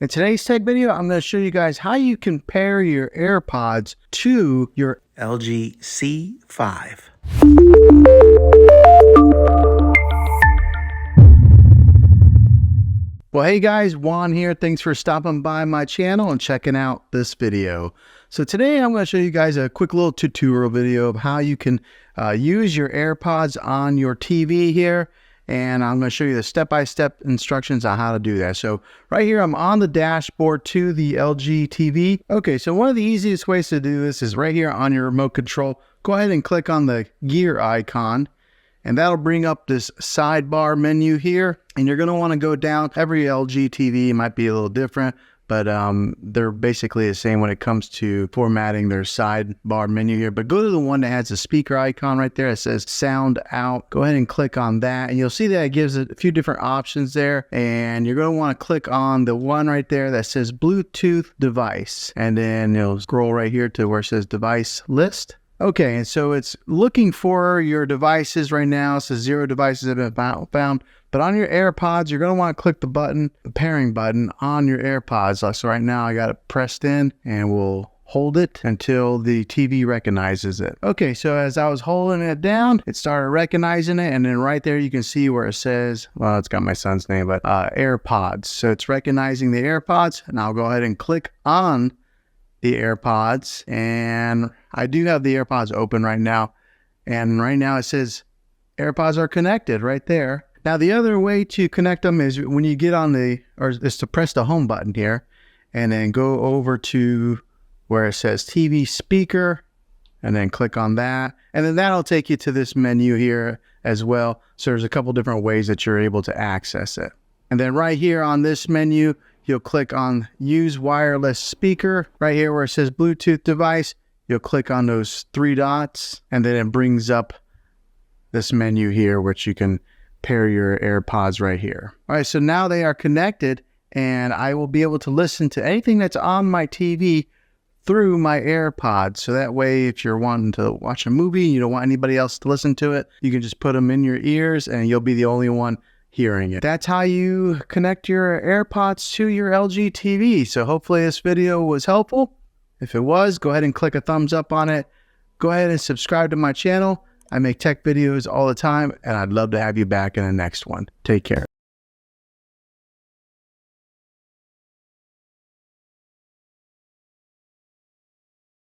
In today's tech video, I'm going to show you guys how you can pair your AirPods to your LG C5. Well, hey guys, Juan here. Thanks for stopping by my channel and checking out this video. So today I'm going to show you guys a quick little tutorial video of how you can use your AirPods on your TV here. And I'm going to show you the step-by-step instructions on how to do that. So right here, I'm on the dashboard to the LG TV. Okay, so one of the easiest ways to do this is right here on your remote control. Go ahead and click on the gear icon, and that'll bring up this sidebar menu here. And you're going to want to go down. Every LG TV might be a little different, but they're basically the same when it comes to formatting their sidebar menu here. But go to the one that has the speaker icon right there. It says sound out. Go ahead and click on that, and you'll see that it gives it a few different options there. And you're going to want to click on the one right there that says Bluetooth device. And then you'll scroll right here to where it says device list. Okay, and so it's looking for your devices right now. It says 0 devices have been found. But on your AirPods, you're going to want to click the button, the pairing button on your AirPods. So right now I got it pressed in, and we'll hold it until the TV recognizes it. Okay, so as I was holding it down, it started recognizing it. And then right there, you can see where it says, well, it's got my son's name, but AirPods. So it's recognizing the AirPods. And I'll go ahead and click on the AirPods. And I do have the AirPods open right now. And right now it says AirPods are connected right there. Now, the other way to connect them is when you get on is to press the home button here and then go over to where it says TV speaker and then click on that. And then that'll take you to this menu here as well. So there's a couple different ways that you're able to access it. And then right here on this menu, you'll click on use wireless speaker right here where it says Bluetooth device. You'll click on those 3 dots and then it brings up this menu here, which you can pair your AirPods right here. All right, so now they are connected and I will be able to listen to anything that's on my TV through my AirPods. So that way, if you're wanting to watch a movie and you don't want anybody else to listen to it, you can just put them in your ears and you'll be the only one hearing it. That's how you connect your AirPods to your LG TV. So hopefully this video was helpful. If it was, go ahead and click a thumbs up on it. Go ahead and subscribe to my channel. I make tech videos all the time, and I'd love to have you back in the next one. Take care.